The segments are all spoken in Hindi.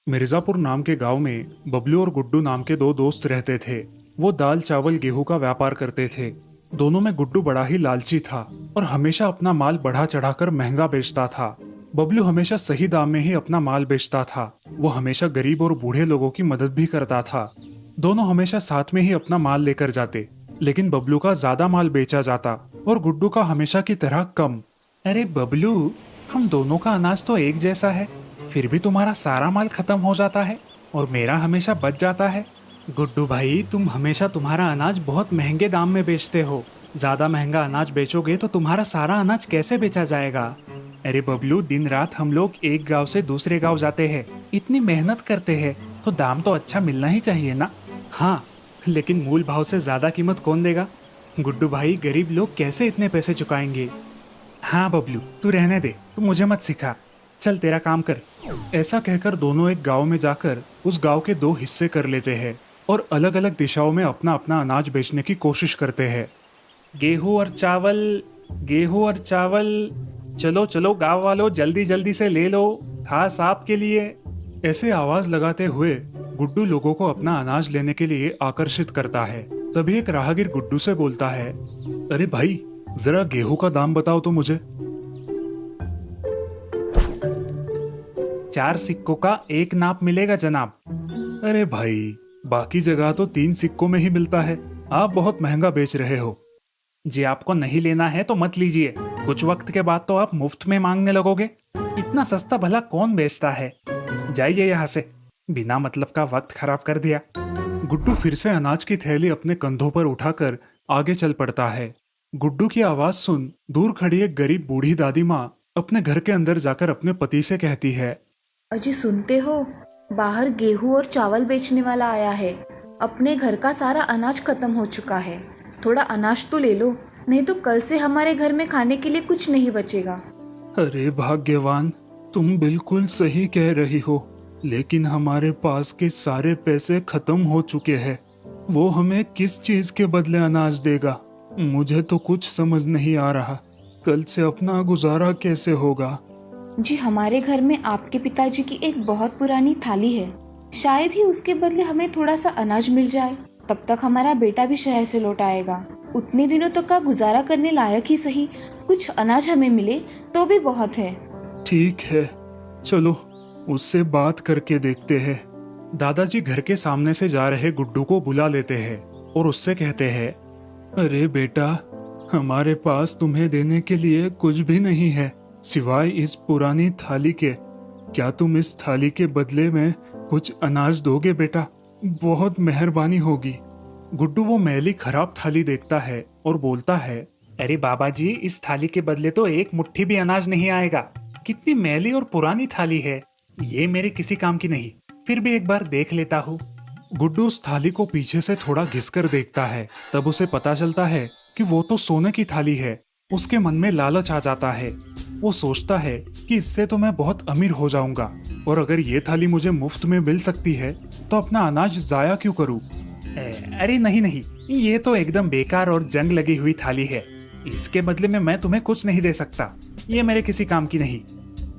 मिर्जापुर नाम के गांव में बबलू और गुड्डू नाम के दो दोस्त रहते थे। वो दाल चावल गेहूं का व्यापार करते थे। दोनों में गुड्डू बड़ा ही लालची था और हमेशा अपना माल बढ़ा चढ़ाकर महंगा बेचता था। बबलू हमेशा सही दाम में ही अपना माल बेचता था। वो हमेशा गरीब और बूढ़े लोगों की मदद भी करता था। दोनों हमेशा साथ में ही अपना माल लेकर जाते, लेकिन बबलू का ज्यादा माल बेचा जाता और गुड्डू का हमेशा की तरह कम। अरे बबलू, हम दोनों का अनाज तो एक जैसा है, फिर भी तुम्हारा सारा माल खत्म हो जाता है और मेरा हमेशा बच जाता है। गुड्डू भाई, तुम हमेशा तुम्हारा अनाज बहुत महंगे दाम में बेचते हो। ज्यादा महंगा अनाज बेचोगे तो तुम्हारा सारा अनाज कैसे बेचा जाएगा? अरे बबलू, दिन रात हम लोग एक गांव से दूसरे गांव जाते हैं, इतनी मेहनत करते हैं, तो दाम तो अच्छा मिलना ही चाहिए ना। हाँ, लेकिन मूल भाव से ज्यादा कीमत कौन देगा? गुड्डू भाई, गरीब लोग कैसे इतने पैसे चुकाएंगे? हाँ बबलू, तू रहने दे, तू मुझे मत सिखा, चल तेरा काम कर। ऐसा कहकर दोनों एक गांव में जाकर उस गांव के दो हिस्से कर लेते हैं और अलग अलग दिशाओं में अपना अपना अनाज बेचने की कोशिश करते हैं। गेहूं और चावल, गेहूं और चावल, चलो चलो गांव वालों, जल्दी जल्दी से ले लो, खास आपके लिए। ऐसे आवाज लगाते हुए गुड्डू लोगों को अपना अनाज लेने के लिए आकर्षित करता है। तभी एक राहगीर गुड्डू से बोलता है, अरे भाई, जरा गेहूं का दाम बताओ तो मुझे। 4 सिक्कों का एक नाप मिलेगा जनाब। अरे भाई, बाकी जगह तो 3 सिक्कों में ही मिलता है, आप बहुत महंगा बेच रहे हो। जी, आपको नहीं लेना है तो मत लीजिए, कुछ वक्त के बाद तो आप मुफ्त में मांगने लगोगे। इतना सस्ता भला कौन बेचता है? जाइए यहाँ से, बिना मतलब का वक्त खराब कर दिया। गुड्डू फिर से अनाज की थैली अपने कंधों पर उठाकर आगे चल पड़ता है। गुड्डू की आवाज सुन दूर खड़ी एक गरीब बूढ़ी दादी माँ अपने घर के अंदर जाकर अपने पति से कहती है, अजी सुनते हो, बाहर गेहूं और चावल बेचने वाला आया है। अपने घर का सारा अनाज खत्म हो चुका है, थोड़ा अनाज तो ले लो, नहीं तो कल से हमारे घर में खाने के लिए कुछ नहीं बचेगा। अरे भाग्यवान, तुम बिल्कुल सही कह रही हो, लेकिन हमारे पास के सारे पैसे खत्म हो चुके हैं। वो हमें किस चीज के बदले अनाज देगा? मुझे तो कुछ समझ नहीं आ रहा, कल से अपना गुजारा कैसे होगा? जी, हमारे घर में आपके पिताजी की एक बहुत पुरानी थाली है, शायद ही उसके बदले हमें थोड़ा सा अनाज मिल जाए। तब तक हमारा बेटा भी शहर से लौट आएगा, उतने दिनों तक का गुजारा करने लायक ही सही कुछ अनाज हमें मिले तो भी बहुत है। ठीक है, चलो उससे बात करके देखते हैं। दादाजी घर के सामने से जा रहे गुड्डू को बुला लेते हैं और उससे कहते हैं, अरे बेटा, हमारे पास तुम्हें देने के लिए कुछ भी नहीं है सिवाय इस पुरानी थाली के। क्या तुम इस थाली के बदले में कुछ अनाज दोगे बेटा? बहुत मेहरबानी होगी। गुड्डू वो मैली खराब थाली देखता है और बोलता है, अरे बाबा जी, इस थाली के बदले तो एक मुट्ठी भी अनाज नहीं आएगा। कितनी मैली और पुरानी थाली है, ये मेरे किसी काम की नहीं, फिर भी एक बार देख लेता हूँ। गुड्डू उस थाली को पीछे से थोड़ा घिसकर देखता है, तब उसे पता चलता है कि वो तो सोने की थाली है। उसके मन में लालच आ जाता है। वो सोचता है कि इससे तो मैं बहुत अमीर हो जाऊंगा, और अगर ये थाली मुझे मुफ्त में मिल सकती है तो अपना अनाज जाया क्यों करूं? अरे नहीं नहीं, ये तो एकदम बेकार और जंग लगी हुई थाली है, इसके बदले में मैं तुम्हें कुछ नहीं दे सकता, ये मेरे किसी काम की नहीं।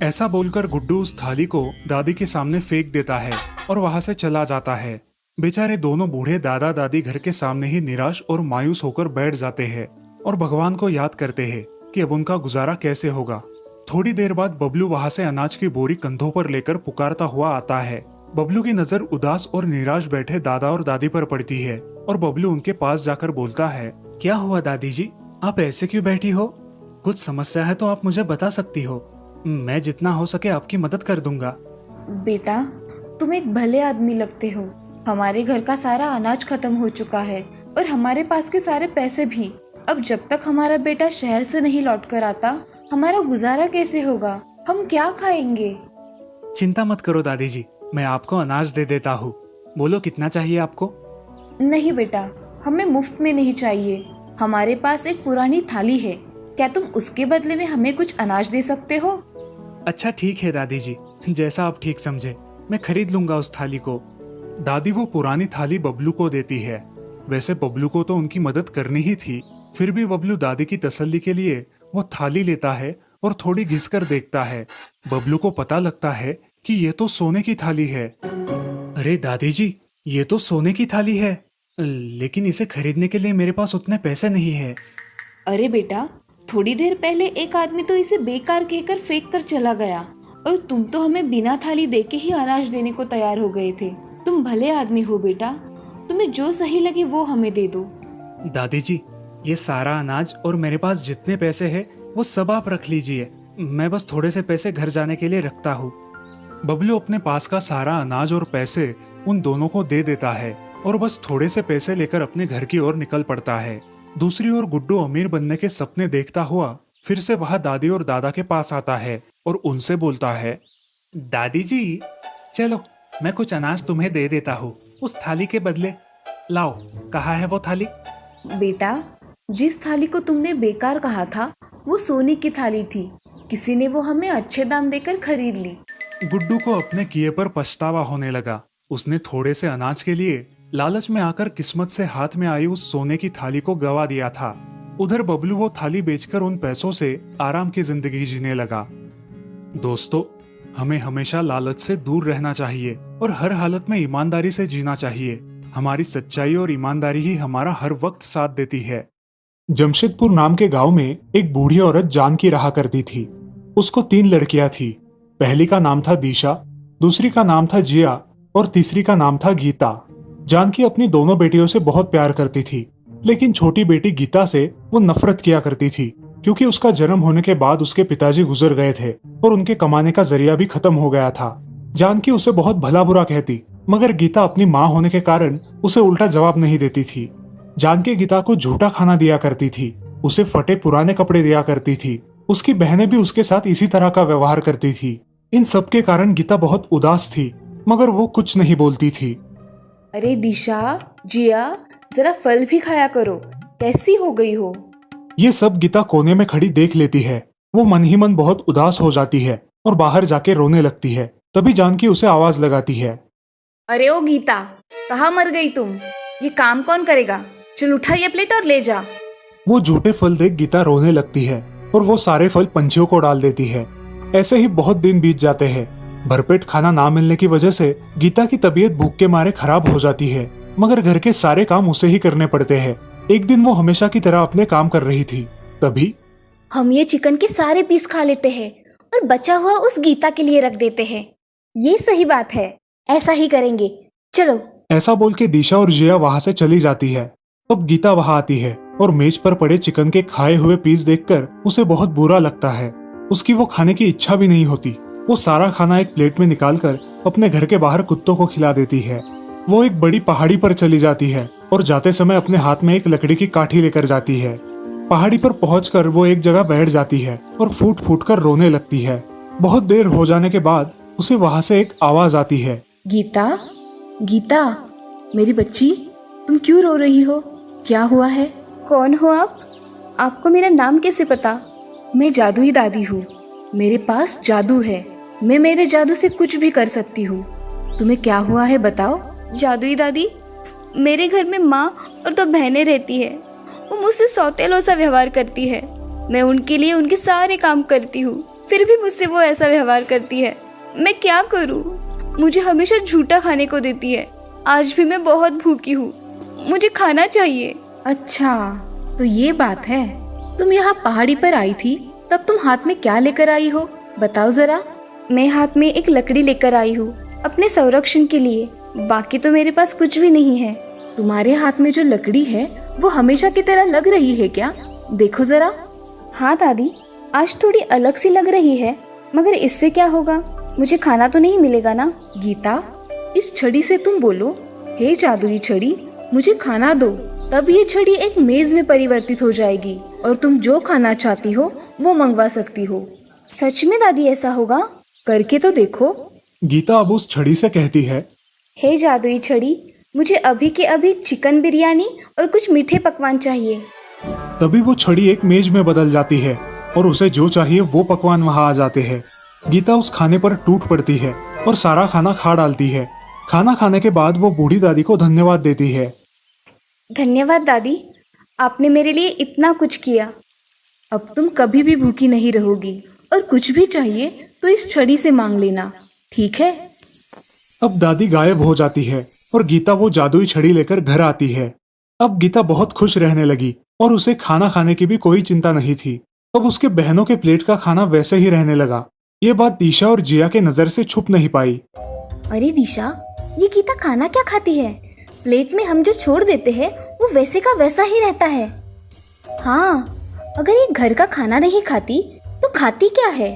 ऐसा बोलकर गुड्डू उस थाली को दादी के सामने फेंक देता है और वहां से चला जाता है। बेचारे दोनों बूढ़े दादा दादी घर के सामने ही निराश और मायूस होकर बैठ जाते हैं और भगवान को याद करते हैं कि अब उनका गुजारा कैसे होगा। थोड़ी देर बाद बबलू वहां से अनाज की बोरी कंधों पर लेकर पुकारता हुआ आता है। बबलू की नजर उदास और निराश बैठे दादा और दादी पर पड़ती है और बबलू उनके पास जाकर बोलता है, क्या हुआ दादी जी, आप ऐसे क्यों बैठी हो? कुछ समस्या है तो आप मुझे बता सकती हो, मैं जितना हो सके आपकी मदद कर दूंगा। बेटा, तुम एक भले आदमी लगते हो। हमारे घर का सारा अनाज खत्म हो चुका है और हमारे पास के सारे पैसे भी। अब जब तक हमारा बेटा शहर से नहीं लौट कर आता, हमारा गुजारा कैसे होगा? हम क्या खाएंगे? चिंता मत करो दादी जी, मैं आपको अनाज दे देता हूँ। बोलो कितना चाहिए आपको? नहीं बेटा, हमें मुफ्त में नहीं चाहिए। हमारे पास एक पुरानी थाली है, क्या तुम उसके बदले में हमें कुछ अनाज दे सकते हो? अच्छा ठीक है दादी जी, जैसा आप ठीक समझे, मैं खरीद लूंगा उस थाली को। दादी वो पुरानी थाली बबलू को देती है। वैसे बबलू को तो उनकी मदद करनी ही थी, फिर भी बबलू दादी की तसल्ली के लिए वो थाली लेता है और थोड़ी घिसकर देखता है। बबलू को पता लगता है कि ये तो सोने की थाली है। अरे दादी जी, ये तो सोने की थाली है, लेकिन इसे खरीदने के लिए मेरे पास उतने पैसे नहीं है। अरे बेटा, थोड़ी देर पहले एक आदमी तो इसे बेकार कहकर फेंक कर चला गया, और तुम तो हमें बिना थाली देके ही अनाज देने को तैयार हो गए थे। तुम भले आदमी हो बेटा, तुम्हें जो सही लगे वो हमें दे दो। दादी जी, ये सारा अनाज और मेरे पास जितने पैसे हैं वो सब आप रख लीजिए। मैं बस थोड़े से पैसे घर जाने के लिए रखता हूँ। बबलू अपने पास का सारा अनाज और पैसे उन दोनों को दे देता है और बस थोड़े से पैसे लेकर अपने घर की ओर निकल पड़ता है। दूसरी ओर गुड्डू अमीर बनने के सपने देखता हुआ फिर से वह दादी और दादा के पास आता है और उनसे बोलता है, दादी जी चलो, मैं कुछ अनाज तुम्हें दे देता हूँ उस थाली के बदले। लाओ, कहाँ है वो थाली? बेटा, जिस थाली को तुमने बेकार कहा था वो सोने की थाली थी। किसी ने वो हमें अच्छे दाम देकर खरीद ली। गुड्डू को अपने किए पर पछतावा होने लगा। उसने थोड़े से अनाज के लिए लालच में आकर किस्मत से हाथ में आई उस सोने की थाली को गवा दिया था। उधर बबलू वो थाली बेचकर उन पैसों से आराम की जिंदगी जीने लगा। दोस्तों, हमें हमेशा लालच से दूर रहना चाहिए और हर हालत में ईमानदारी से जीना चाहिए। हमारी सच्चाई और ईमानदारी ही हमारा हर वक्त साथ देती है। जमशेदपुर नाम के गांव में एक बूढ़ी औरत जानकी रहा करती थी। उसको 3 लड़कियां थी। पहली का नाम था दिशा, दूसरी का नाम था जिया और तीसरी का नाम था गीता। जानकी अपनी दोनों बेटियों से बहुत प्यार करती थी, लेकिन छोटी बेटी गीता से वो नफरत किया करती थी, क्योंकि उसका जन्म होने के बाद उसके पिताजी गुजर गए थे और उनके कमाने का जरिया भी खत्म हो गया था। जानकी उसे बहुत भला बुरा कहती, मगर गीता अपनी माँ होने के कारण उसे उल्टा जवाब नहीं देती थी। जानकी गीता को झूठा खाना दिया करती थी, उसे फटे पुराने कपड़े दिया करती थी। उसकी बहनें भी उसके साथ इसी तरह का व्यवहार करती थी। इन सब के कारण गीता बहुत उदास थी, मगर वो कुछ नहीं बोलती थी। अरे दिशा, जिया, जरा फल भी खाया करो, कैसी हो गई हो? ये सब गीता कोने में खड़ी देख लेती है। वो मन ही मन बहुत उदास हो जाती है और बाहर जाके रोने लगती है। तभी जानकी उसे आवाज लगाती है, अरे ओ गीता, कहाँ मर गई तुम? ये काम कौन करेगा? चल उठा ये प्लेट और ले जा। वो झूठे फल देख गीता रोने लगती है और वो सारे फल पंछियों को डाल देती है। ऐसे ही बहुत दिन बीत जाते हैं। भरपेट खाना ना मिलने की वजह से गीता की तबीयत भूख के मारे खराब हो जाती है, मगर घर के सारे काम उसे ही करने पड़ते हैं। एक दिन वो हमेशा की तरह अपने काम कर रही थी। तभी हम ये चिकन के सारे पीस खा लेते हैं और बचा हुआ उस गीता के लिए रख देते हैं। ये सही बात है, ऐसा ही करेंगे, चलो। ऐसा बोल के दिशा और जिया वहाँ से चली जाती है। तब गीता वहाँ आती है और मेज पर पड़े चिकन के खाए हुए पीस देखकर उसे बहुत बुरा लगता है। उसकी वो खाने की इच्छा भी नहीं होती। वो सारा खाना एक प्लेट में निकालकर अपने घर के बाहर कुत्तों को खिला देती है। वो एक बड़ी पहाड़ी पर चली जाती है और जाते समय अपने हाथ में एक लकड़ी की काठी लेकर जाती है। पहाड़ी पर पहुंचकर वो एक जगह बैठ जाती है और फूट फूट कर रोने लगती है। बहुत देर हो जाने के बाद उसे वहाँ से एक आवाज आती है, गीता, गीता, मेरी बच्ची, तुम क्यों रो रही हो? क्या हुआ है? कौन हो आप? आपको मेरा नाम कैसे पता? मैं जादुई दादी हूँ। मेरे पास जादू है। मैं मेरे जादू से कुछ भी कर सकती हूँ। तुम्हें क्या हुआ है बताओ? जादुई दादी, मेरे घर में माँ और 2 बहनें रहती है। वो मुझसे सौतेलों सा व्यवहार करती है। मैं उनके लिए उनके सारे काम करती हूँ, फिर भी मुझसे वो ऐसा व्यवहार करती है। मैं क्या करूँ? मुझे हमेशा झूठा खाने को देती है। आज भी मैं बहुत भूखी हूँ, मुझे खाना चाहिए। अच्छा, तो ये बात है। तुम यहाँ पहाड़ी पर आई थी, तब तुम हाथ में क्या लेकर आई हो, बताओ जरा। मैं हाथ में एक लकड़ी लेकर आई हूँ अपने संरक्षण के लिए। बाकी तो मेरे पास कुछ भी नहीं है। तुम्हारे हाथ में जो लकड़ी है वो हमेशा की तरह लग रही है क्या? देखो जरा। हाँ दादी, आज थोड़ी अलग सी लग रही है, मगर इससे क्या होगा? मुझे खाना तो नहीं मिलेगा ना? गीता, इस छड़ी से तुम बोलो, हे जादुई छड़ी, मुझे खाना दो। तब ये छड़ी एक मेज में परिवर्तित हो जाएगी और तुम जो खाना चाहती हो वो मंगवा सकती हो। सच में दादी ऐसा होगा? करके तो देखो। गीता अब उस छड़ी से कहती है, हे जादुई छड़ी, मुझे अभी के अभी चिकन बिरयानी और कुछ मीठे पकवान चाहिए। तभी वो छड़ी एक मेज में बदल जाती है और उसे जो चाहिए वो पकवान वहाँ आ जाते हैं। गीता उस खाने पर टूट पड़ती है और सारा खाना खा डालती है। खाना खाने के बाद वो बूढ़ी दादी को धन्यवाद देती है। धन्यवाद दादी, आपने मेरे लिए इतना कुछ किया। अब तुम कभी भी भूखी नहीं रहोगी और कुछ भी चाहिए तो इस छड़ी से मांग लेना। ठीक है। अब दादी गायब हो जाती है और गीता वो जादुई छड़ी लेकर घर आती है। अब गीता बहुत खुश रहने लगी और उसे खाना खाने की भी कोई चिंता नहीं थी। अब उसके बहनों के प्लेट का खाना वैसे ही रहने लगा। ये बात दिशा और जिया के नजर से छुप नहीं पाई। अरे दिशा, ये गीता खाना क्या खाती है? प्लेट में हम जो छोड़ देते हैं वो वैसे का वैसा ही रहता है। हाँ, अगर ये घर का खाना नहीं खाती तो खाती क्या है?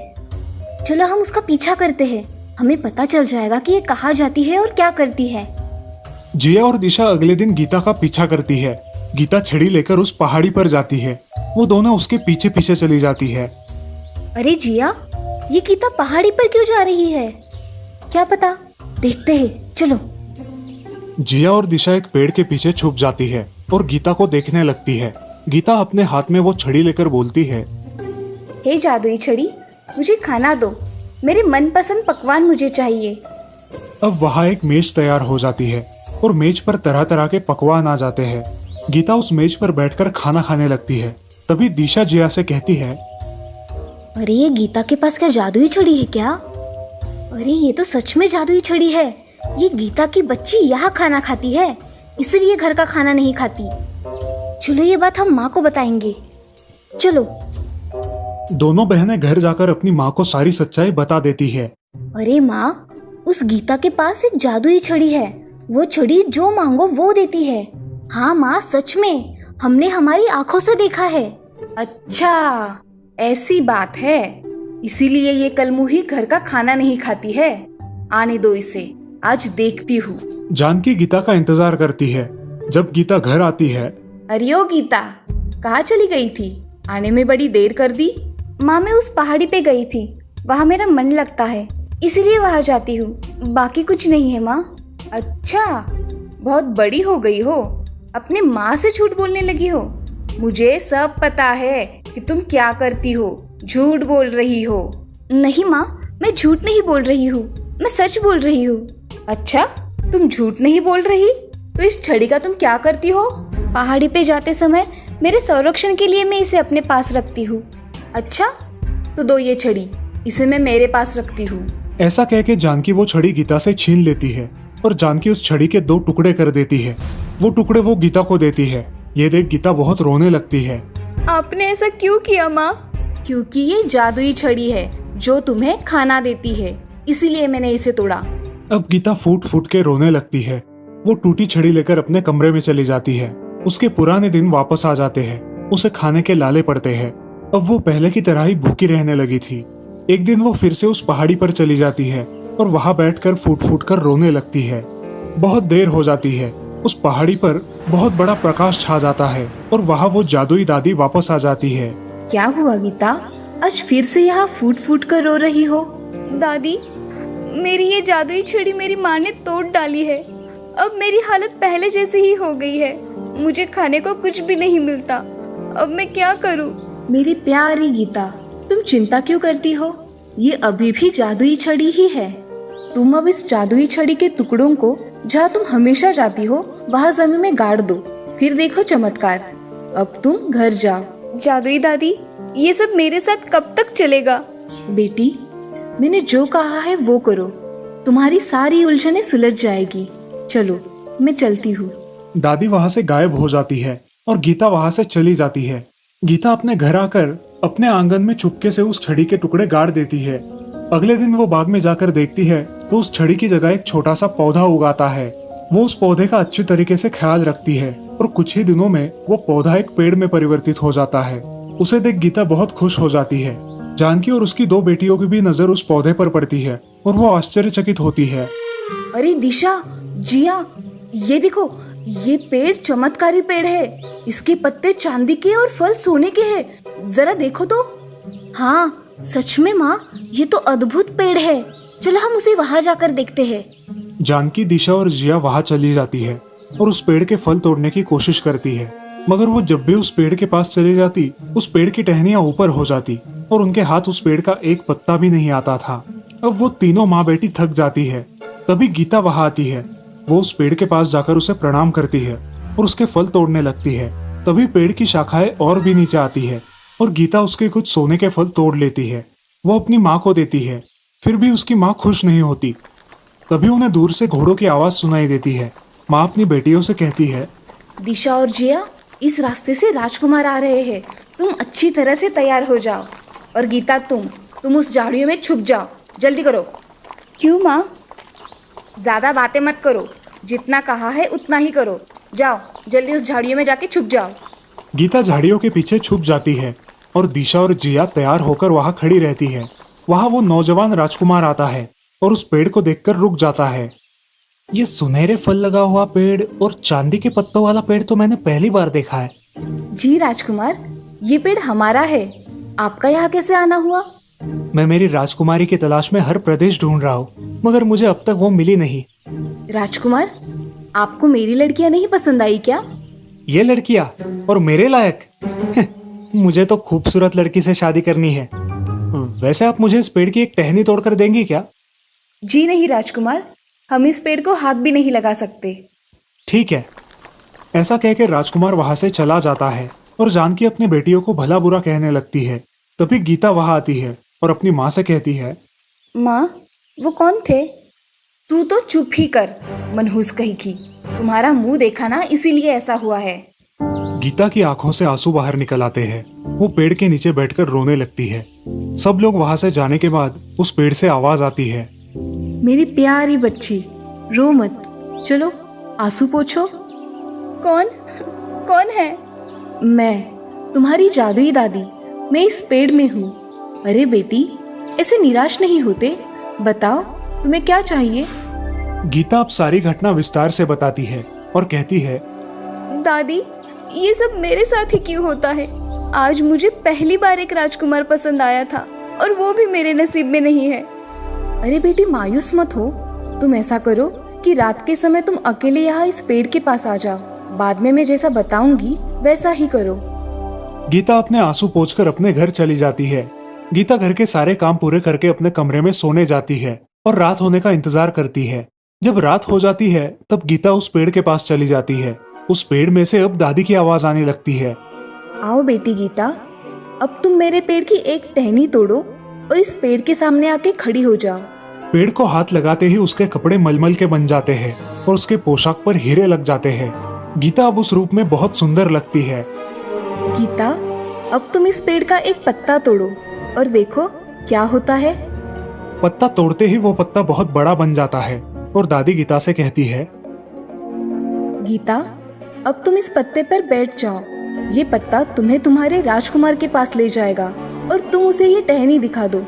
चलो हम उसका पीछा करते हैं, हमें पता चल जाएगा कि ये कहाँ जाती है और क्या करती है। जिया और दिशा अगले दिन गीता का पीछा करती है। गीता छड़ी लेकर उस पहाड़ी पर जाती है। वो दोनों उसके पीछे पीछे चली जाती है। अरे जिया, ये गीता पहाड़ी पर क्यों जा रही है? क्या पता, देखते हैं, चलो। जिया और दिशा एक पेड़ के पीछे छुप जाती है और गीता को देखने लगती है। गीता अपने हाथ में वो छड़ी लेकर बोलती है, हे जादुई छड़ी, मुझे खाना दो, मेरे मनपसंद पकवान मुझे चाहिए। अब वहाँ एक मेज तैयार हो जाती है और मेज पर तरह तरह के पकवान आ जाते हैं। गीता उस मेज पर बैठकर खाना खाने लगती है। तभी दिशा जिया से कहती है, अरे ये गीता के पास क्या जादुई छड़ी है क्या? अरे ये तो सच में जादुई छड़ी है। ये गीता की बच्ची यहाँ खाना खाती है, इसलिए घर का खाना नहीं खाती। चलो ये बात हम माँ को बताएंगे। चलो। दोनों बहनें घर जाकर अपनी माँ को सारी सच्चाई बता देती है। अरे माँ, उस गीता के पास एक जादुई छड़ी है। वो छड़ी जो मांगो वो देती है। हाँ माँ, सच में, हमने हमारी आंखों से देखा है। अच्छा, ऐसी बात है, इसीलिए ये कलमुही घर का खाना नहीं खाती है। आने दो इसे, आज देखती हूँ। जानकी गीता का इंतजार करती है। जब गीता घर आती है, अरे ओ गीता, कहाँ चली गई थी? आने में बड़ी देर कर दी। माँ, मैं उस पहाड़ी पे गई थी, वहाँ मेरा मन लगता है, इसीलिए वहाँ जाती हूँ, बाकी कुछ नहीं है माँ। अच्छा, बहुत बड़ी हो गई हो, अपने माँ से झूठ बोलने लगी हो। मुझे सब पता है कि तुम क्या करती हो, झूठ बोल रही हो। नहीं माँ, मैं झूठ नहीं बोल रही हूँ, मैं सच बोल रही हूँ। अच्छा, तुम झूठ नहीं बोल रही तो इस छड़ी का तुम क्या करती हो? पहाड़ी पे जाते समय मेरे संरक्षण के लिए मैं इसे अपने पास रखती हूँ। अच्छा, तो दो ये छड़ी, इसे मैं मेरे पास रखती हूँ। ऐसा कह के जानकी वो छड़ी गीता से छीन लेती है और जानकी उस छड़ी के 2 टुकड़े कर देती है। वो टुकड़े वो गीता को देती है। ये देख गीता बहुत रोने लगती है। आपने ऐसा क्यों किया माँ? क्योंकि ये जादुई छड़ी है जो तुम्हें खाना देती है, इसीलिए मैंने इसे तोड़ा। अब गीता फूट फूट के रोने लगती है। वो टूटी छड़ी लेकर अपने कमरे में चली जाती है। उसके पुराने दिन वापस आ जाते हैं। उसे खाने के लाले पड़ते हैं। अब वो पहले की तरह ही भूखी रहने लगी थी। एक दिन वो फिर से उस पहाड़ी पर चली जाती है और वहां बैठकर फूट फूट कर रोने लगती है। बहुत देर हो जाती है। उस पहाड़ी पर बहुत बड़ा प्रकाश छा जाता है और वहां वो जादुई दादी वापस आ जाती है। क्या हुआ गीता, आज फिर से यहाँ फूट फूट कर रो रही हो? दादी, मेरी ये जादुई छड़ी मेरी माँ ने तोड़ डाली है। अब मेरी हालत पहले जैसी ही हो गई है। मुझे खाने को कुछ भी नहीं मिलता। अब मैं क्या करूँ? मेरी प्यारी गीता, तुम चिंता क्यों करती हो? ये अभी भी जादुई छड़ी ही है। तुम अब इस जादुई छड़ी के टुकड़ों को जहाँ तुम हमेशा जाती हो वहाँ जमीन में गाड़ दो, फिर देखो चमत्कार। अब तुम घर जाओ। जादुई दादी, ये सब मेरे साथ कब तक चलेगा? बेटी, मैंने जो कहा है वो करो, तुम्हारी सारी उलझनें सुलझ जाएगी। चलो, मैं चलती हूँ। दादी वहां से गायब हो जाती है और गीता वहां से चली जाती है। गीता अपने घर आकर अपने आंगन में चुपके से उस छड़ी के टुकड़े गाड़ देती है। अगले दिन वो बाग में जाकर देखती है तो उस छड़ी की जगह एक छोटा सा पौधा उगाता है। वो उस पौधे का अच्छी तरीके से ख्याल रखती है और कुछ ही दिनों में वो पौधा एक पेड़ में परिवर्तित हो जाता है। उसे देख गीता बहुत खुश हो जाती है। जानकी और उसकी 2 बेटियों की भी नजर उस पौधे पर पड़ती है और वो आश्चर्यचकित होती है। अरे दिशा, जिया, ये देखो, ये पेड़ चमत्कारी पेड़ है। इसके पत्ते चांदी के और फल सोने के हैं। जरा देखो तो। हाँ, सच में माँ, ये तो अद्भुत पेड़ है। चलो हम उसे वहाँ जाकर देखते हैं। जानकी, दिशा और जिया वहाँ चली जाती है और उस पेड़ के फल तोड़ने की कोशिश करती है। मगर वो जब भी उस पेड़ के पास चली जाती, उस पेड़ की टहनियाँ ऊपर हो जाती और उनके हाथ उस पेड़ का एक पत्ता भी नहीं आता था। अब वो तीनों माँ बेटी थक जाती है। तभी गीता वहाँ आती है। वो उस पेड़ के पास जाकर उसे प्रणाम करती है और उसके फल तोड़ने लगती है। तभी पेड़ की शाखाएं और भी नीचे आती है और गीता उसके कुछ सोने के फल तोड़ लेती है। वो अपनी माँ को देती है। फिर भी उसकी माँ खुश नहीं होती। तभी उन्हें दूर से घोड़ों की आवाज सुनाई देती है। माँ अपनी बेटियों से कहती है, दिशा और जिया, इस रास्ते से राजकुमार आ रहे हैं। तुम अच्छी तरह से तैयार हो जाओ। और गीता, तुम उस झाड़ियों में छुप जाओ, जल्दी करो। क्यों माँ? ज़्यादा बातें मत करो, जितना कहा है उतना ही करो। जाओ, जल्दी उस झाड़ियों में जाके छुप जाओ। गीता झाड़ियों के पीछे छुप जाती है और दिशा और जिया तैयार होकर वहां खड़ी रहती है। वहां वो नौजवान राजकुमार आता है और उस पेड़ को देखकर रुक जाता है। ये सुनहरे फल लगा हुआ पेड़ और चांदी के पत्तों वाला पेड़ तो मैंने पहली बार देखा है। जी राजकुमार, ये पेड़ हमारा है। आपका यहाँ कैसे आना हुआ? मैं मेरी राजकुमारी की तलाश में हर प्रदेश ढूंढ रहा हूँ, मगर मुझे अब तक वो मिली नहीं। राजकुमार, आपको मेरी लड़कियाँ नहीं पसंद आई क्या? ये लड़कियाँ और मेरे लायक? मुझे तो खूबसूरत लड़की से शादी करनी है। वैसे आप मुझे इस पेड़ की एक टहनी तोड़कर देंगी क्या? जी नहीं राजकुमार, हम इस पेड़ को हाथ भी नहीं लगा सकते। ठीक है। ऐसा कहकर राजकुमार वहां से चला जाता है और जानकी अपनी बेटियों को भला बुरा कहने लगती है। तभी गीता वहां आती है और अपनी माँ से कहती है, माँ, वो कौन थे? तू तो चुप ही कर, मनहूस कहीं की। तुम्हारा मुंह देखा ना, इसीलिए ऐसा हुआ है। गीता की आंखों से आंसू बाहर निकल आते हैं। वो पेड़ के नीचे बैठकर रोने लगती है। सब लोग वहां से जाने के बाद उस पेड़ से आवाज आती है, मेरी प्यारी बच्ची, रो मत, चलो आंसू पोंछो। कौन है? मैं, तुम्हारी जादुई दादी। मैं इस पेड़ में हूँ। अरे बेटी, ऐसे निराश नहीं होते। बताओ, तुम्हें क्या चाहिए? गीता अब सारी घटना विस्तार से बताती है और कहती है, दादी, ये सब मेरे साथ ही क्यों होता है? आज मुझे पहली बार एक राजकुमार पसंद आया था और वो भी मेरे नसीब में नहीं है। अरे बेटी, मायूस मत हो। तुम ऐसा करो कि रात के समय तुम अकेले यहाँ इस पेड़ के पास आ जाओ। बाद में मैं जैसा बताऊंगी वैसा ही करो। गीता अपने आंसू पोंछकर अपने घर चली जाती है। गीता घर के सारे काम पूरे करके अपने कमरे में सोने जाती है और रात होने का इंतजार करती है। जब रात हो जाती है तब गीता उस पेड़ के पास चली जाती है। उस पेड़ में से अब दादी की आवाज आने लगती है, आओ बेटी गीता, अब तुम मेरे पेड़ की एक टहनी तोड़ो और इस पेड़ के सामने आके खड़ी हो जाओ। पेड़ को हाथ लगाते ही उसके कपड़े मलमल के बन जाते हैं और उसके पोशाक पर हीरे लग जाते हैं। गीता अब उस रूप में बहुत सुंदर लगती है। गीता, अब तुम इस पेड़ का एक पत्ता तोड़ो और देखो क्या होता है। पत्ता तोड़ते ही वो पत्ता बहुत बड़ा बन जाता है और दादी गीता से कहती है, गीता, अब तुम इस पत्ते पर बैठ जाओ। ये पत्ता तुम्हें तुम्हारे राजकुमार के पास ले जाएगा और तुम उसे ये टहनी दिखा दो।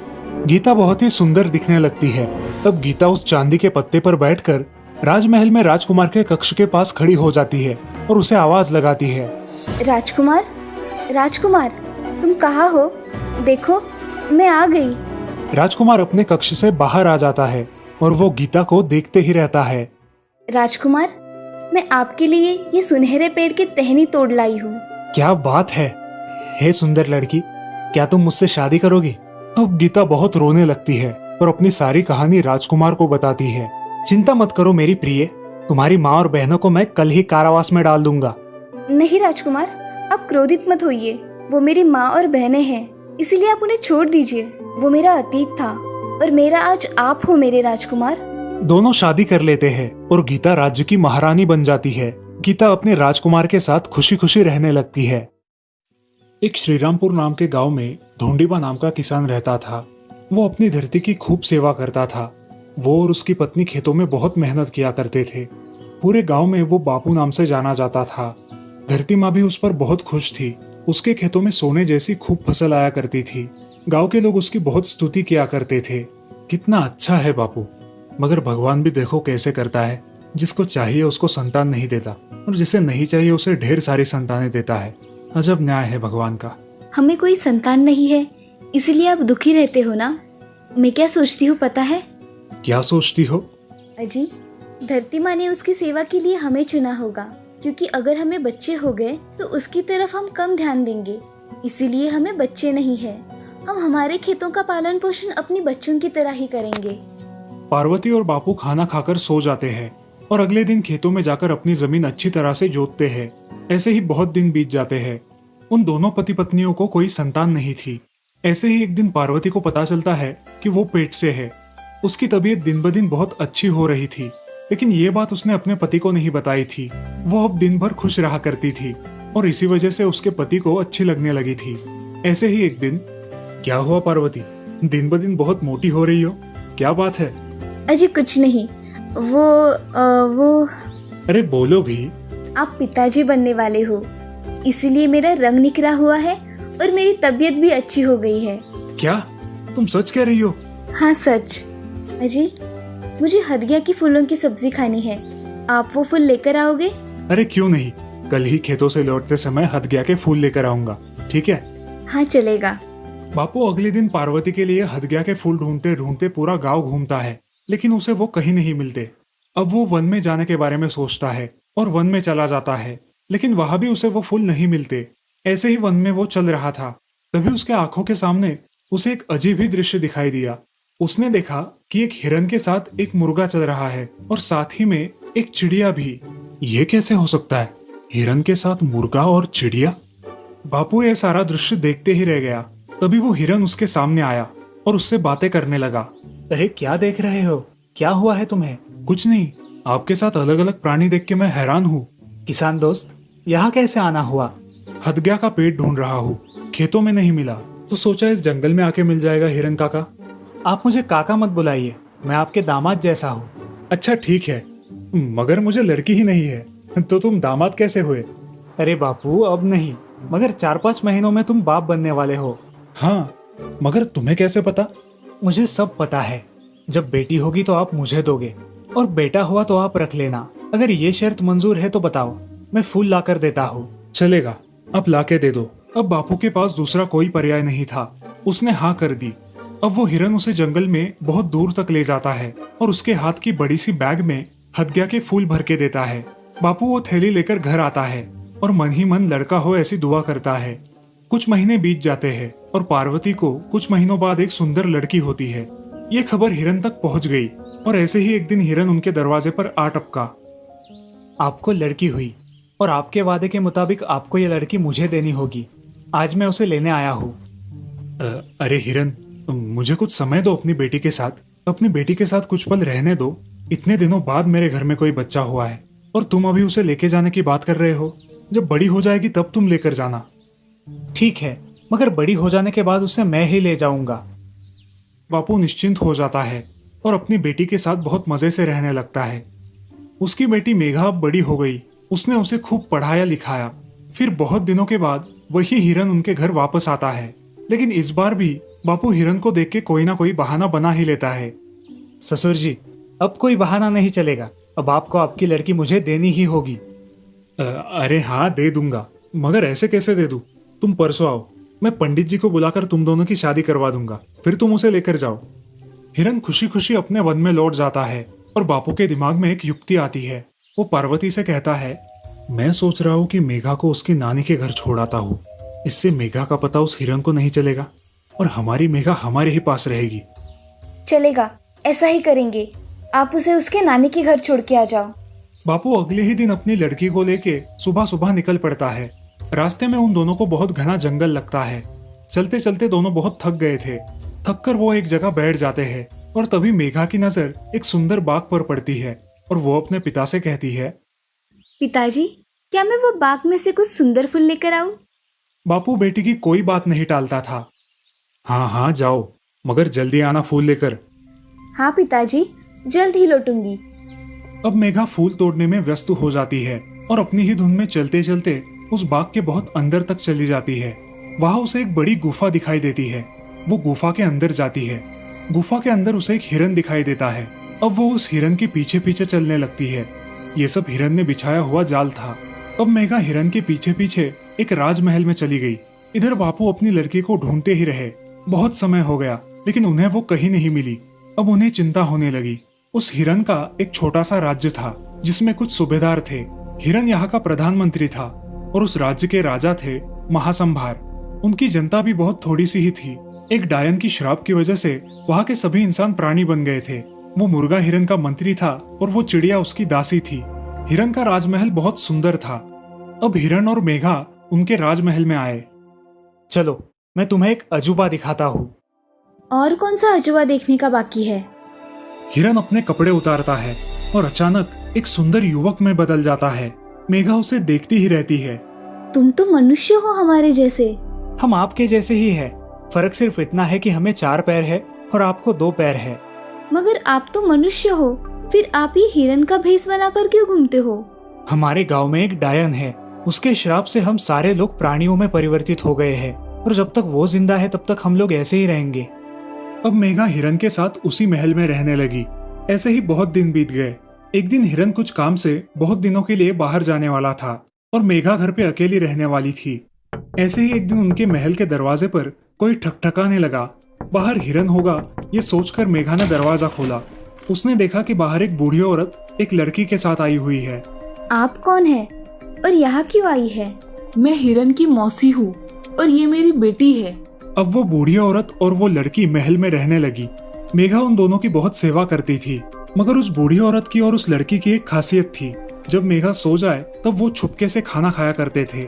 गीता बहुत ही सुंदर दिखने लगती है। तब गीता उस चांदी के पत्ते पर बैठकर राजमहल में राजकुमार के कक्ष के पास खड़ी हो जाती है और उसे आवाज लगाती है, राजकुमार, राजकुमार, तुम कहाँ हो? देखो, मैं आ गई। राजकुमार अपने कक्ष से बाहर आ जाता है और वो गीता को देखते ही रहता है। राजकुमार, मैं आपके लिए ये सुनहरे पेड़ की टहनी तोड़ लाई हूँ। क्या बात है! हे सुंदर लड़की, क्या तुम मुझसे शादी करोगी? अब गीता बहुत रोने लगती है और अपनी सारी कहानी राजकुमार को बताती है। चिंता मत करो मेरी प्रिय, तुम्हारी माँ और बहनों को मैं कल ही कारावास में डाल दूंगा। नहीं राजकुमार, आप क्रोधित मत होइए। वो मेरी माँ और बहनें हैं, इसीलिए आप उन्हें छोड़ दीजिए। वो मेरा अतीत था और मेरा आज आप हो मेरे राजकुमार। दोनों शादी कर लेते हैं और गीता राज्य की महारानी बन जाती है। गीता अपने राजकुमार के साथ खुशी खुशी रहने लगती है। एक श्रीरामपुर नाम के गांव में धोंडीबा नाम का किसान रहता था। वो अपनी धरती की खूब सेवा करता था। वो और उसकी पत्नी खेतों में बहुत मेहनत किया करते थे। पूरे गांव में वो बापू नाम से जाना जाता था। धरती माँ भी उस पर बहुत खुश थी। उसके खेतों में सोने जैसी खूब फसल आया करती थी। गांव के लोग उसकी बहुत स्तुति किया करते थे। कितना अच्छा है बापू, मगर भगवान भी देखो कैसे करता है। जिसको चाहिए उसको संतान नहीं देता और जिसे नहीं चाहिए उसे ढेर सारी संतानें देता है। अजब न्याय है भगवान का। हमें कोई संतान नहीं है, इसलिए आप दुखी रहते हो ना? मैं क्या सोचती हूँ पता है? क्या सोचती हो? अजी, धरती माँ ने उसकी सेवा के लिए हमें चुना होगा, क्योंकि अगर हमें बच्चे हो गए तो उसकी तरफ हम कम ध्यान देंगे। इसीलिए हमें बच्चे नहीं है। हम हमारे खेतों का पालन पोषण अपनी बच्चों की तरह ही करेंगे। पार्वती और बापू खाना खाकर सो जाते हैं और अगले दिन खेतों में जाकर अपनी जमीन अच्छी तरह से जोतते हैं। ऐसे ही बहुत दिन बीत जाते हैं। उन दोनों पति पत्नियों को कोई संतान नहीं थी। ऐसे ही एक दिन पार्वती को पता चलता है कि वो पेट से है उसकी तबीयत दिन ब दिन बहुत अच्छी हो रही थी, लेकिन ये बात उसने अपने पति को नहीं बताई थी। वो अब दिन भर खुश रहा करती थी और इसी वजह से उसके पति को अच्छी लगने लगी थी। ऐसे ही एक दिन, क्या हुआ पार्वती, दिन ब दिन बहुत मोटी हो रही हो, क्या बात है? अजी कुछ नहीं, वो अरे बोलो भी। आप पिताजी बनने वाले हो, इसलिए मेरा रंग निखरा हुआ है और मेरी तबीयत भी अच्छी हो गई है। क्या तुम सच कह रही हो? हाँ सच। अजी मुझे हदगिया की फूलों की सब्जी खानी है, आप वो फूल लेकर आओगे? अरे क्यों नहीं, कल ही खेतों से लौटते समय हदगिया के फूल लेकर आऊंगा, ठीक है? हाँ चलेगा। बापू अगले दिन पार्वती के लिए हदगिया के फूल ढूंढते ढूंढते पूरा गांव घूमता है, लेकिन उसे वो कहीं नहीं मिलते। अब वो वन में जाने के बारे में सोचता है और वन में चला जाता है, लेकिन वहां भी उसे वो फूल नहीं मिलते। ऐसे ही वन में वो चल रहा था, तभी उसके आंखों के सामने उसे एक अजीब ही दृश्य दिखाई दिया। उसने देखा कि एक हिरन के साथ एक मुर्गा चल रहा है और साथ ही में एक चिड़िया भी। ये कैसे हो सकता है, हिरन के साथ मुर्गा और चिड़िया? बापू ये सारा दृश्य देखते ही रह गया। तभी वो हिरन उसके सामने आया और उससे बातें करने लगा। अरे क्या देख रहे हो, क्या हुआ है तुम्हें? कुछ नहीं, आपके साथ अलग अलग प्राणी देख के मैं हैरान हूँ। किसान दोस्त, यहाँ कैसे आना हुआ? हदगिया का पेट ढूंढ रहा हूँ, खेतों में नहीं मिला तो सोचा इस जंगल में आके मिल जाएगा हिरन काका। आप मुझे काका मत बुलाइए, मैं आपके दामाद जैसा हूँ। अच्छा ठीक है, मगर मुझे लड़की ही नहीं है तो तुम दामाद कैसे हुए? अरे बापू अब नहीं, मगर 4-5 महीनों में तुम बाप बनने वाले हो। हाँ, मगर तुम्हें कैसे पता? मुझे सब पता है। जब बेटी होगी तो आप मुझे दोगे और बेटा हुआ तो आप रख लेना। अगर ये शर्त मंजूर है तो बताओ, मैं फूल लाकर देता हूँ। चलेगा, अब लाके दे दो। अब बापू के पास दूसरा कोई पर्याय नहीं था, उसने हाँ कर दी। अब वो हिरन उसे जंगल में बहुत दूर तक ले जाता है और उसके हाथ की बड़ी सी बैग में हदगिया के फूल भर के देता है। बापू वो थैली लेकर घर आता है और मन ही मन लड़का हो ऐसी दुआ करता है। कुछ महीने बीत जाते हैं और पार्वती को कुछ महीनों बाद एक सुंदर लड़की होती है। ये खबर हिरन तक पहुंच गई और ऐसे ही एक दिन हिरन उनके दरवाजे पर आ टपका। आपको लड़की हुई और आपके वादे के मुताबिक आपको ये लड़की मुझे देनी होगी। आज मैं उसे लेने आया हूँ। अरे हिरन, मुझे कुछ समय दो अपनी बेटी के साथ। अपनी बेटी के साथ कुछ पल रहने दो। इतने दिनों बाद मेरे घर में कोई बच्चा हुआ है और तुम अभी उसे लेके जाने की बात कर रहे हो। जब बड़ी हो जाएगी तब तुम लेकर जाना। ठीक है, मगर बड़ी हो जाने के बाद उसे मैं ही ले जाऊंगा। बापू निश्चिंत हो जाता है और अपनी बेटी के साथ बहुत मजे से रहने लगता है। उसकी बेटी मेघा अब बड़ी हो गई। उसने उसे खूब पढ़ाया लिखाया। फिर बहुत दिनों के बाद वही हिरन उनके घर वापस आता है, लेकिन इस बार भी बापू हिरन को देख के कोई ना कोई बहाना बना ही लेता है। ससुर जी, अब कोई बहाना नहीं चलेगा, अब आपको आपकी लड़की मुझे देनी ही होगी। अरे हाँ, दे दूंगा, मगर ऐसे कैसे दे दूं? तुम परसों आओ, मैं पंडित जी को बुलाकर तुम दोनों की शादी करवा दूंगा, फिर तुम उसे लेकर जाओ। हिरन खुशी खुशी अपने वन में लौट जाता है और बापू के दिमाग में एक युक्ति आती है। वो पार्वती से कहता है, मैं सोच रहा हूँ कि मेघा को उसकी नानी के घर छोड़ाता हूँ। इससे मेघा का पता उस हिरन को नहीं चलेगा और हमारी मेघा हमारे ही पास रहेगी। चलेगा, ऐसा ही करेंगे। आप उसे उसके नानी के घर छोड़ के आ जाओ। बापू अगले ही दिन अपनी लड़की को लेके सुबह सुबह निकल पड़ता है। रास्ते में उन दोनों को बहुत घना जंगल लगता है। चलते चलते दोनों बहुत थक गए थे। थक कर वो एक जगह बैठ जाते हैं और तभी मेघा की नजर एक सुंदर बाग पर पड़ती है और वो अपने पिता से कहती है, पिताजी, क्या मैं वो बाग में से कुछ सुंदर फूल लेकर आऊं? बापू बेटी की कोई बात नहीं टालता था। हाँ हाँ जाओ, मगर जल्दी आना फूल लेकर। हाँ पिताजी, जल्द ही लौटूंगी। अब मेघा फूल तोड़ने में व्यस्त हो जाती है और अपनी ही धुन में चलते चलते उस बाग के बहुत अंदर तक चली जाती है। वहां उसे एक बड़ी गुफा दिखाई देती है। वो गुफा के अंदर जाती है। गुफा के अंदर उसे एक हिरन दिखाई देता है। अब वो उस हिरन के पीछे पीछे चलने लगती है। ये सब हिरन ने बिछाया हुआ जाल था। अब मेघा हिरन के पीछे पीछे एक राजमहल में चली गई। इधर बापू अपनी लड़की को ढूंढते ही रहे। बहुत समय हो गया, लेकिन उन्हें वो कहीं नहीं मिली। अब उन्हें चिंता होने लगी। उस हिरन का एक छोटा सा राज्य था जिसमें कुछ सूबेदार थे। हिरन यहाँ का प्रधानमंत्री था और उस राज्य के राजा थे महासंभार। उनकी जनता भी बहुत थोड़ी सी ही थी। एक डायन की श्राप की वजह से वहाँ के सभी इंसान प्राणी बन गए थे। वो मुर्गा हिरन का मंत्री था और वो चिड़िया उसकी दासी थी। हिरन का राजमहल बहुत सुंदर था। अब हिरन और मेघा उनके राजमहल में आए। चलो, मैं तुम्हें एक अजूबा दिखाता हूँ। और कौन सा अजूबा देखने का बाकी है? हिरन अपने कपड़े उतारता है और अचानक एक सुंदर युवक में बदल जाता है। मेघा उसे देखती ही रहती है। तुम तो मनुष्य हो हमारे जैसे। हम आपके जैसे ही है, फर्क सिर्फ इतना है कि हमें 4 पैर है और आपको 2 पैर है। मगर आप तो मनुष्य हो, फिर आप ये हिरन का भेष बनाकर क्यों घूमते हो? हमारे गांव में एक डायन है, उसके श्राप से हम सारे लोग प्राणियों में परिवर्तित हो गए हैं और जब तक वो जिंदा है तब तक हम लोग ऐसे ही रहेंगे। अब मेघा हिरन के साथ उसी महल में रहने लगी। ऐसे ही बहुत दिन बीत गए। एक दिन हिरन कुछ काम से बहुत दिनों के लिए बाहर जाने वाला था और मेघा घर पे अकेली रहने वाली थी। ऐसे ही एक दिन उनके महल के दरवाजे पर कोई ठकठकाने लगा। बाहर हिरन होगा ये सोचकर मेघा ने दरवाजा खोला। उसने देखा कि बाहर एक बूढ़ी औरत एक लड़की के साथ आई हुई है। आप कौन है और यहाँ क्यों आई है? मैं हिरन की मौसी हूँ और ये मेरी बेटी है। अब वो बूढ़ी औरत और वो लड़की महल में रहने लगी। मेघा उन दोनों की बहुत सेवा करती थी, मगर उस बूढ़ी औरत की और उस लड़की की एक खासियत थी, जब मेघा सो जाए तब वो छुपके से खाना खाया करते थे।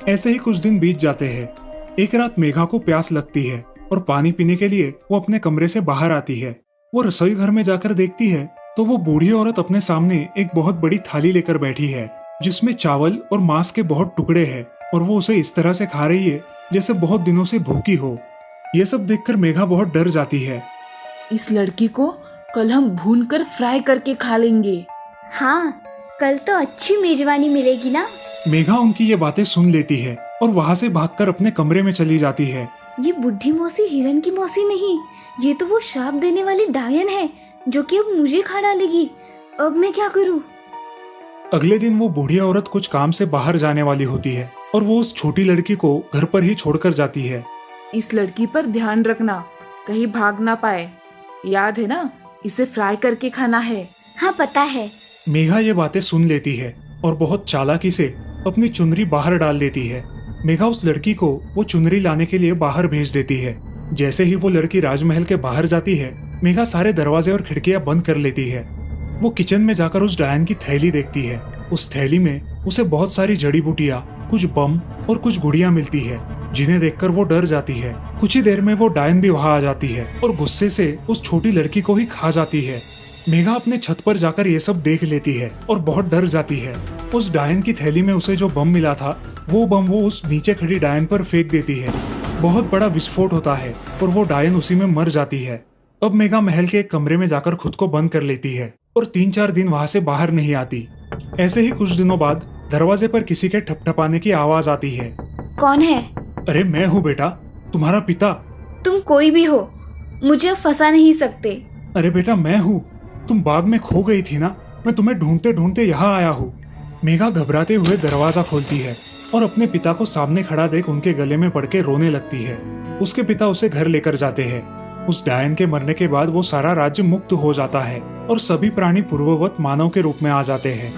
ऐसे ही कुछ दिन बीत जाते हैं। एक रात मेघा को प्यास लगती है और पानी पीने के लिए वो अपने कमरे से बाहर आती है। वो रसोई घर में जाकर देखती है तो वो बूढ़ी औरत अपने सामने एक बहुत बड़ी थाली लेकर बैठी है, जिसमें चावल और मांस के बहुत टुकड़े हैं और वो उसे इस तरह से खा रही है जैसे बहुत दिनों से भूखी हो। ये सब देखकर मेघा बहुत डर जाती है। इस लड़की को कल हम भूनकर फ्राई करके खा लेंगे। हाँ, कल तो अच्छी मेजबानी मिलेगी ना। मेघा उनकी ये बातें सुन लेती है और वहाँ से भागकर अपने कमरे में चली जाती है। ये बुढ़ी मौसी हिरन की मौसी नहीं, ये तो वो श्राप देने वाली डायन है जो कि अब मुझे खा डालेगी। अब मैं क्या करूँ? अगले दिन वो बूढ़ी औरत कुछ काम से बाहर जाने वाली होती है और वो उस छोटी लड़की को घर पर ही छोड़कर जाती है। इस लड़की पर ध्यान रखना, कहीं भाग ना पाए। याद है ना, इसे फ्राई करके खाना है। हाँ पता है। मेघा ये बातें सुन लेती है और बहुत चालाकी से अपनी चुनरी बाहर डाल देती है। मेघा उस लड़की को वो चुनरी लाने के लिए बाहर भेज देती है। जैसे ही वो लड़की राजमहल के बाहर जाती है, मेघा सारे दरवाजे और खिड़कियां बंद कर लेती है। वो किचन में जाकर उस डायन की थैली देखती है। उस थैली में उसे बहुत सारी जड़ी बूटियां, कुछ बम और कुछ गुड़ियां मिलती है, जिन्हें देखकर वो डर जाती है। कुछ ही देर में वो डायन भी वहां आ जाती है और गुस्से से उस छोटी लड़की को ही खा जाती है। मेघा अपने छत पर जाकर ये सब देख लेती है और बहुत डर जाती है। उस डायन की थैली में उसे जो बम मिला था, वो बम वो उस नीचे खड़ी डायन पर फेंक देती है। बहुत बड़ा विस्फोट होता है और वो डायन उसी में मर जाती है। अब मेघा महल के एक कमरे में जाकर खुद को बंद कर लेती है और 3-4 दिन वहां से बाहर नहीं आती। ऐसे ही कुछ दिनों बाद दरवाजे पर किसी के ठपठपाने की आवाज आती है। कौन है? अरे मैं हूँ बेटा, तुम्हारा पिता। तुम कोई भी हो, मुझे फंसा नहीं सकते। अरे बेटा मैं हूँ, तुम बाग में खो गई थी ना, मैं तुम्हें ढूंढते ढूंढते यहाँ आया हूँ। मेघा घबराते हुए दरवाजा खोलती है और अपने पिता को सामने खड़ा देख उनके गले में पड़ के रोने लगती है। उसके पिता उसे घर लेकर जाते हैं। उस डायन के मरने के बाद वो सारा राज्य मुक्त हो जाता है और सभी प्राणी पूर्ववत मानव के रूप में आ जाते हैं।